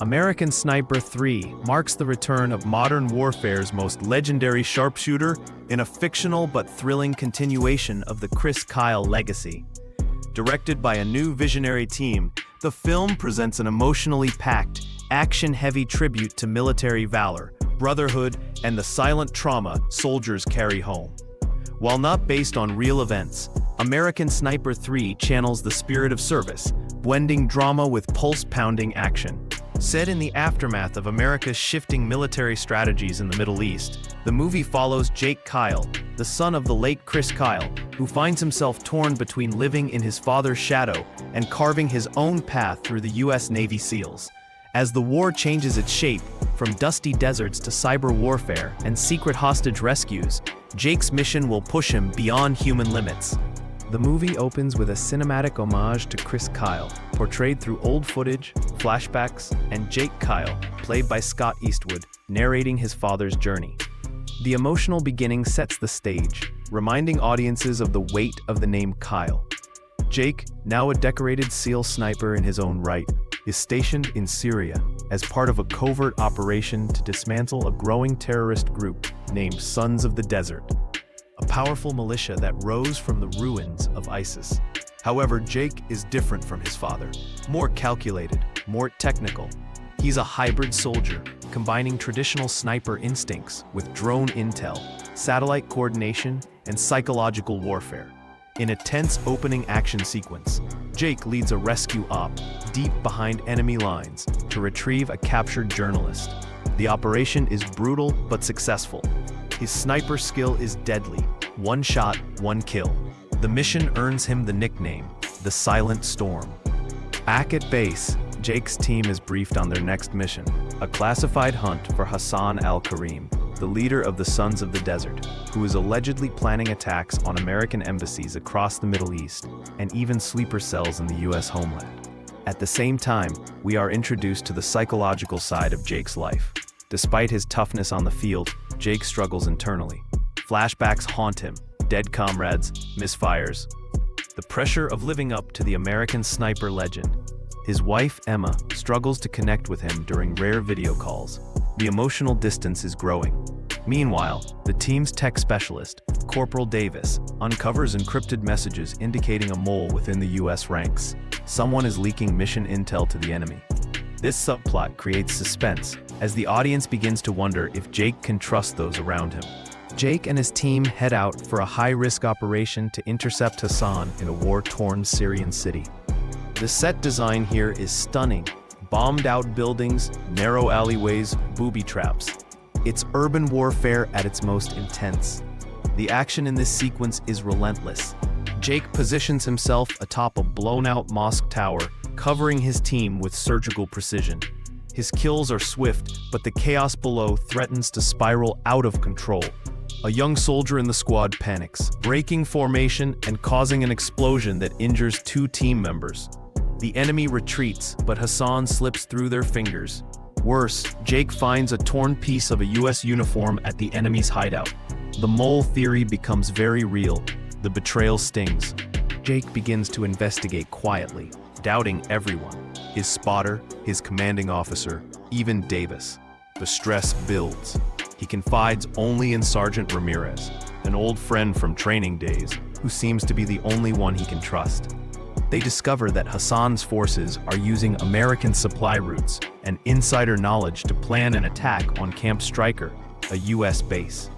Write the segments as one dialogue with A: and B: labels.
A: American Sniper 3 marks the return of modern warfare's most legendary sharpshooter in a fictional but thrilling continuation of the Chris Kyle legacy. Directed by a new visionary team, the film presents an emotionally packed, action-heavy tribute to military valor, brotherhood, and the silent trauma soldiers carry home. While not based on real events, American Sniper 3 channels the spirit of service, blending drama with pulse-pounding action. Set in the aftermath of America's shifting military strategies in the Middle East, the movie follows Jake Kyle, the son of the late Chris Kyle, who finds himself torn between living in his father's shadow and carving his own path through the U.S. Navy SEALs. As the war changes its shape, from dusty deserts to cyber warfare and secret hostage rescues, Jake's mission will push him beyond human limits. The movie opens with a cinematic homage to Chris Kyle, portrayed through old footage, flashbacks, and Jake Kyle, played by Scott Eastwood, narrating his father's journey. The emotional beginning sets the stage, reminding audiences of the weight of the name Kyle. Jake, now a decorated SEAL sniper in his own right, is stationed in Syria as part of a covert operation to dismantle a growing terrorist group named Sons of the Desert, a powerful militia that rose from the ruins of ISIS. However, Jake is different from his father, more calculated, more technical. He's a hybrid soldier, combining traditional sniper instincts with drone intel, satellite coordination, and psychological warfare. In a tense opening action sequence, Jake leads a rescue op deep behind enemy lines to retrieve a captured journalist. The operation is brutal but successful. His sniper skill is deadly, one shot, one kill. The mission earns him the nickname, the Silent Storm. Back at base, Jake's team is briefed on their next mission, a classified hunt for Hassan al-Karim, the leader of the Sons of the Desert, who is allegedly planning attacks on American embassies across the Middle East and even sleeper cells in the U.S. homeland. At the same time, we are introduced to the psychological side of Jake's life. Despite his toughness on the field, Jake struggles internally. Flashbacks haunt him, dead comrades, misfires. The pressure of living up to the American sniper legend. His wife, Emma, struggles to connect with him during rare video calls. The emotional distance is growing. Meanwhile, the team's tech specialist, Corporal Davis, uncovers encrypted messages indicating a mole within the U.S. ranks. Someone is leaking mission intel to the enemy. This subplot creates suspense as the audience begins to wonder if Jake can trust those around him. Jake and his team head out for a high-risk operation to intercept Hassan in a war-torn Syrian city. The set design here is stunning. Bombed-out buildings, narrow alleyways, booby traps. It's urban warfare at its most intense. The action in this sequence is relentless. Jake positions himself atop a blown-out mosque tower, covering his team with surgical precision. His kills are swift, but the chaos below threatens to spiral out of control. A young soldier in the squad panics, breaking formation and causing an explosion that injures two team members. The enemy retreats, but Hassan slips through their fingers. Worse, Jake finds a torn piece of a U.S. uniform at the enemy's hideout. The mole theory becomes very real. The betrayal stings. Jake begins to investigate quietly, doubting everyone. His spotter, his commanding officer, even Davis. The stress builds. He confides only in Sergeant Ramirez, an old friend from training days, who seems to be the only one he can trust. They discover that Hassan's forces are using American supply routes and insider knowledge to plan an attack on Camp Stryker, a U.S. base.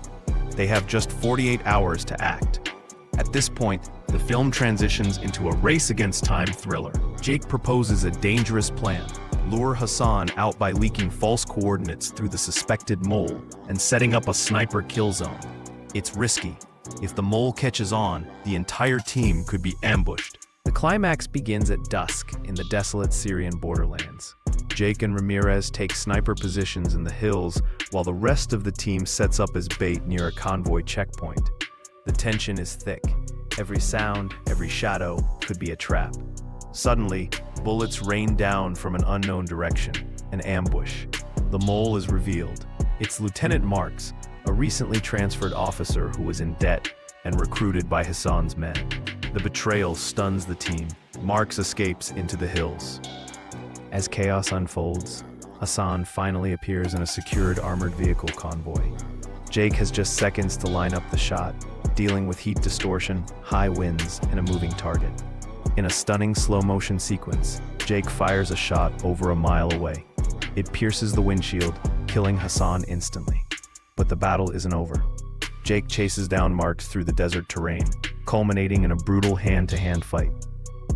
A: They have just 48 hours to act. At this point, the film transitions into a race-against-time thriller. Jake proposes a dangerous plan: lure Hassan out by leaking false coordinates through the suspected mole and setting up a sniper kill zone. It's risky. If the mole catches on, the entire team could be ambushed. The climax begins at dusk in the desolate Syrian borderlands. Jake and Ramirez take sniper positions in the hills while the rest of the team sets up as bait near a convoy checkpoint. The tension is thick. Every sound, every shadow could be a trap. Suddenly, bullets rain down from an unknown direction, an ambush. The mole is revealed. It's Lieutenant Marks, a recently transferred officer who was in debt and recruited by Hassan's men. The betrayal stuns the team. Marks escapes into the hills. As chaos unfolds, Hassan finally appears in a secured armored vehicle convoy. Jake has just seconds to line up the shot, dealing with heat distortion, high winds, and a moving target. In a stunning slow-motion sequence, Jake fires a shot over a mile away. It pierces the windshield, killing Hassan instantly. But the battle isn't over. Jake chases down Marks through the desert terrain, culminating in a brutal hand-to-hand fight.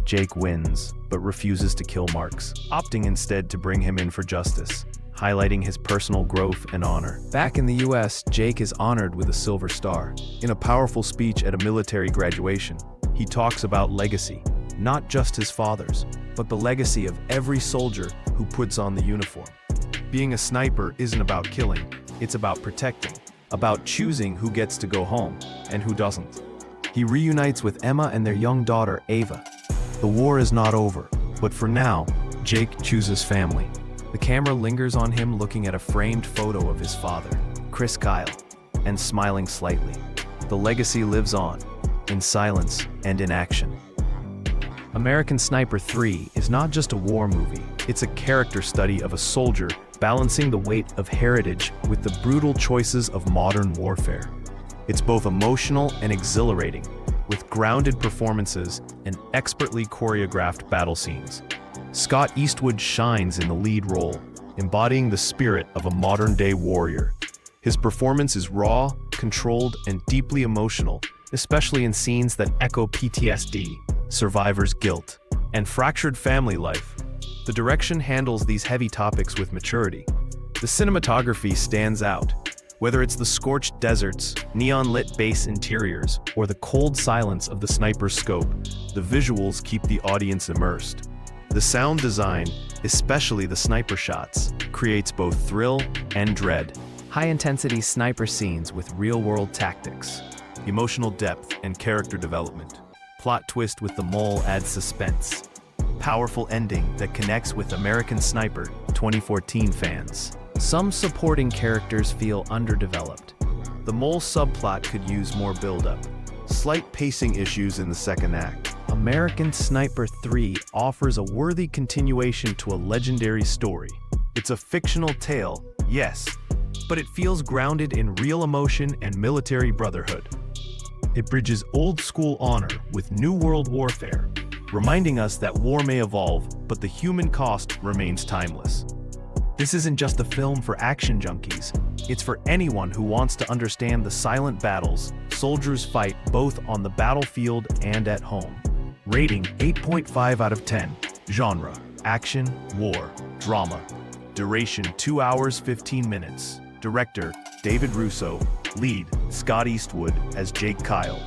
A: Jake wins, but refuses to kill Marks, opting instead to bring him in for justice, highlighting his personal growth and honor. Back in the US, Jake is honored with a Silver Star. In a powerful speech at a military graduation, he talks about legacy, not just his father's, but the legacy of every soldier who puts on the uniform. Being a sniper isn't about killing, it's about protecting, about choosing who gets to go home and who doesn't. He reunites with Emma and their young daughter, Ava. The war is not over, but for now, Jake chooses family. The camera lingers on him looking at a framed photo of his father, Chris Kyle, and smiling slightly. The legacy lives on, in silence and in action. American Sniper 3 is not just a war movie, it's a character study of a soldier balancing the weight of heritage with the brutal choices of modern warfare. It's both emotional and exhilarating, with grounded performances and expertly choreographed battle scenes. Scott Eastwood shines in the lead role, embodying the spirit of a modern-day warrior. His performance is raw, controlled, and deeply emotional, especially in scenes that echo PTSD, survivor's guilt, and fractured family life. The direction handles these heavy topics with maturity. The cinematography stands out. Whether it's the scorched deserts, neon-lit base interiors, or the cold silence of the sniper's scope, the visuals keep the audience immersed. The sound design, especially the sniper shots, creates both thrill and dread. High-intensity sniper scenes with real-world tactics, emotional depth and character development. Plot twist with the mole adds suspense. Powerful ending that connects with American Sniper 2014 fans. Some supporting characters feel underdeveloped. The mole subplot could use more build-up. Slight pacing issues in the second act. American Sniper 3 offers a worthy continuation to a legendary story. It's a fictional tale, yes, but it feels grounded in real emotion and military brotherhood. It bridges old-school honor with new world warfare, reminding us that war may evolve, but the human cost remains timeless. This isn't just a film for action junkies, it's for anyone who wants to understand the silent battles soldiers fight both on the battlefield and at home. Rating 8.5 out of 10. Genre: action, war, drama. Duration 2 hours 15 minutes. Director: David Russo. Lead: Scott Eastwood as Jake Kyle.